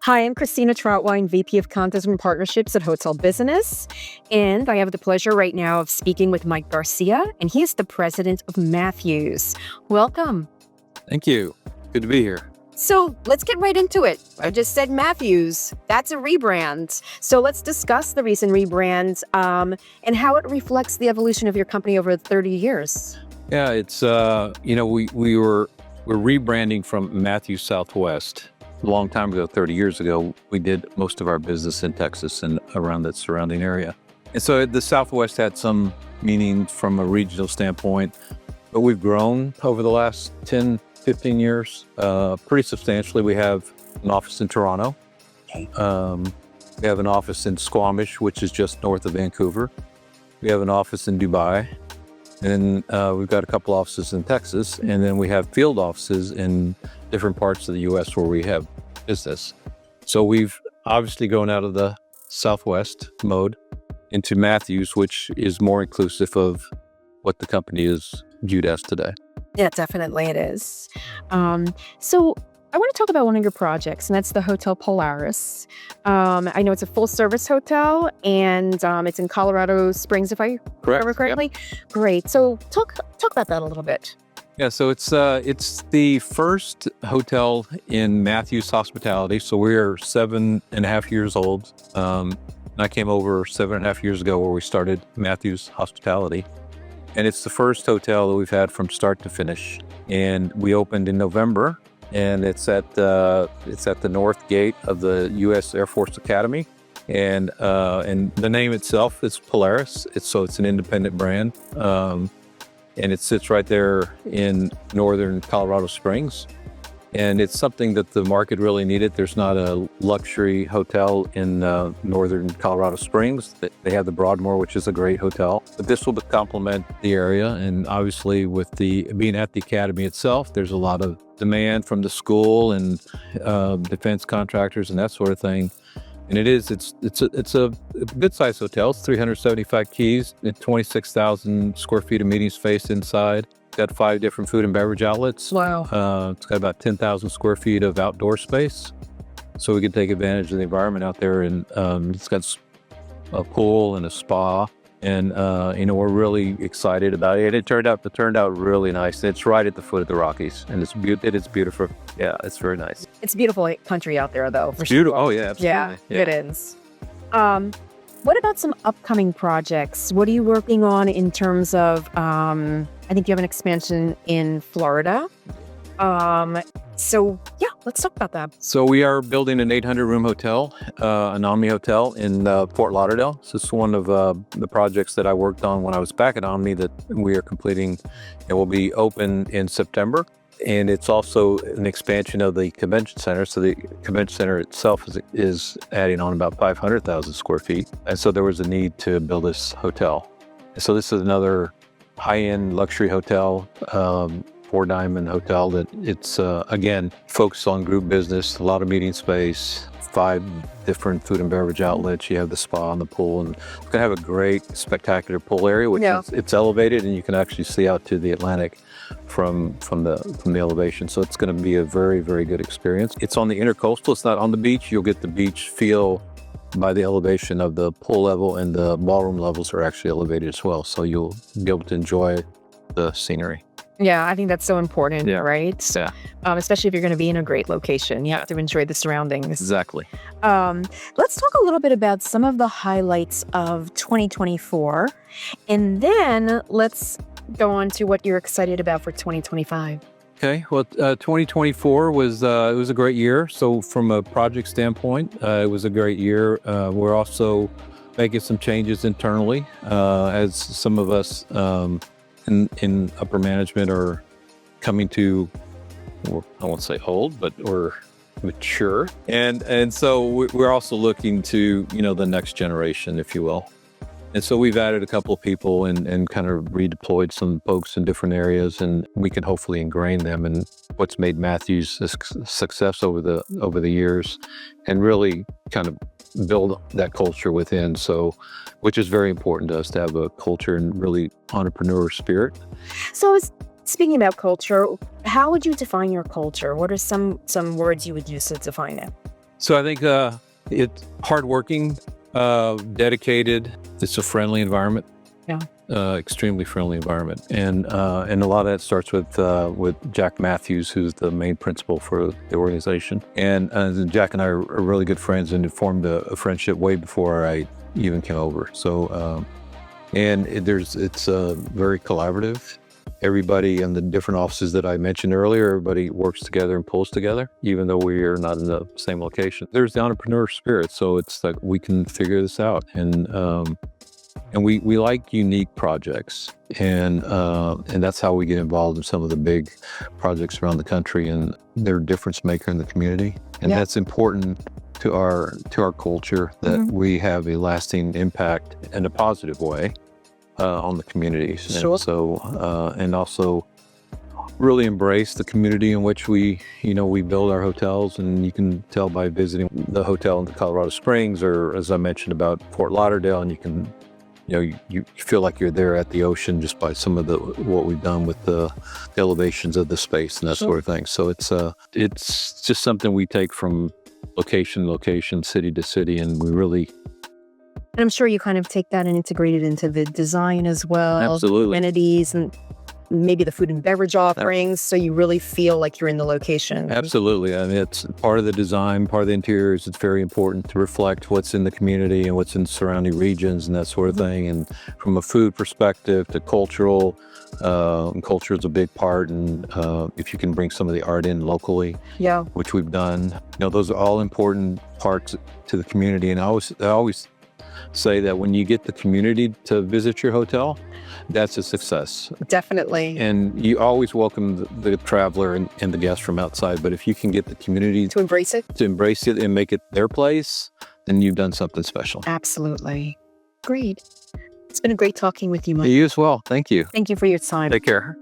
Hi, I'm Christina Trauthwein, VP of Content and Partnerships at Hotel Business. And I have the pleasure right now of speaking with Mike Garcia, and he is the president of Matthews. Welcome. Thank you. Good to be here. So let's get right into it. I just said Matthews. That's a rebrand. So let's discuss the recent rebrand and how it reflects the evolution of your company over 30 years. Yeah, it's, we're rebranding from Matthews Southwest. A long time ago, 30 years ago, we did most of our business in Texas and around that surrounding area. And so the Southwest had some meaning from a regional standpoint, but we've grown over the last 10, 15 years pretty substantially. We have an office in Toronto. We have an office in Squamish, which is just north of Vancouver. We have an office in Dubai. And we've got a couple offices in Texas, and then we have field offices in different parts of the U.S. where we have business. So we've obviously gone out of the Southwest mode into Matthews, which is more inclusive of what the company is viewed as today. Yeah, definitely it is. So I want to talk about one of your projects, and that's the Hotel Polaris. I know it's a full-service hotel, and it's in Colorado Springs, if I remember correctly. Yep. Great. So talk about that a little bit. Yeah, so it's the first hotel in Matthews Hospitality. So we're 7.5 years old. I came over 7.5 years ago where we started Matthews Hospitality. And it's the first hotel that we've had from start to finish. And we opened in November. And it's at the north gate of the U.S. Air Force Academy, and the name itself is Polaris. It's an independent brand, and it sits right there in northern Colorado Springs, and it's something that the market really needed. There's not a luxury hotel in northern Colorado Springs. They have the Broadmoor, which is a great hotel, but this will complement the area. And obviously, with being at the academy itself, there's a lot of demand from the school and defense contractors and that sort of thing. And it's a good-sized hotel. It's 375 keys and 26,000 square feet of meeting space inside. It's got 5 different food and beverage outlets. Wow. It's got about 10,000 square feet of outdoor space, so we can take advantage of the environment out there. And it's got a pool and a spa. And we're really excited about it. It turned out really nice. It's right at the foot of the Rockies, and it's beautiful. Yeah, it's very nice. It's a beautiful country out there, though. It's beautiful. Oh yeah, absolutely. Yeah, it is. What about some upcoming projects? What are you working on in terms of? I think you have an expansion in Florida. So yeah, let's talk about that. So we are building an 800-room hotel, an Omni Hotel in Fort Lauderdale. So it's one of the projects that I worked on when I was back at Omni that we are completing. It will be open in September. And it's also an expansion of the convention center. So the convention center itself is adding on about 500,000 square feet. And so there was a need to build this hotel. And so this is another high-end luxury hotel, 4-diamond hotel that it's, again, focused on group business, a lot of meeting space, 5 different food and beverage outlets. You have the spa and the pool, and it's going to have a great, spectacular pool area, which it's elevated, and you can actually see out to the Atlantic from the elevation. So it's going to be a very, very good experience. It's on the intercoastal. It's not on the beach. You'll get the beach feel by the elevation of the pool level, and the ballroom levels are actually elevated as well. So you'll be able to enjoy the scenery. Yeah, I think that's so important, right? Yeah. Especially if you're going to be in a great location. You have to enjoy the surroundings. Exactly. Let's talk a little bit about some of the highlights of 2024, and then let's go on to what you're excited about for 2025. Okay. Well, 2024 was it was a great year. So from a project standpoint, it was a great year. We're also making some changes internally as some of us in upper management are coming to, I won't say old, but we're mature. And so we're also looking to, the next generation, if you will. And so we've added a couple of people and kind of redeployed some folks in different areas, and we can hopefully ingrain them in what's made Matthews a success over the years, and really kind of build that culture within. So, which is very important to us, to have a culture and really entrepreneur spirit. So speaking about culture, how would you define your culture? What are some words you would use to define it? So I think it's hardworking, dedicated. It's a friendly environment. Yeah. Extremely friendly environment, and a lot of that starts with Jack Matthews, who's the main principal for the organization. And Jack and I are really good friends, and it formed a friendship way before I even came over. So, it's very collaborative. Everybody in the different offices that I mentioned earlier, everybody works together and pulls together, even though we are not in the same location. There's the entrepreneur spirit, so it's like we can figure this out, and we like unique projects, and that's how we get involved in some of the big projects around the country, and they're a difference maker in the community, and that's important to our culture, that we have a lasting impact in a positive way on the communities. Sure. And so and also really embrace the community in which we build our hotels, and you can tell by visiting the hotel in Colorado Springs, or as I mentioned about Fort Lauderdale, and you can you feel like you're there at the ocean just by some of what we've done with the elevations of the space and that sort of thing. So it's just something we take from location to location, city to city, and we really. And I'm sure you kind of take that and integrate it into the design as well. Absolutely. Amenities and maybe the food and beverage offerings, so you really feel like you're in the location. Absolutely. I mean, it's part of the design, part of the interiors. It's very important to reflect what's in the community and what's in surrounding regions and that sort of thing. And from a food perspective to cultural, culture is a big part. And if you can bring some of the art in locally, which we've done, those are all important parts to the community. And I always say that when you get the community to visit your hotel, that's a success. Definitely. And you always welcome the traveler and the guest from outside. But if you can get the community to embrace it and make it their place, then you've done something special. Absolutely. Great. It's been a great talking with you, Mike. You as well. Thank you. Thank you for your time. Take care.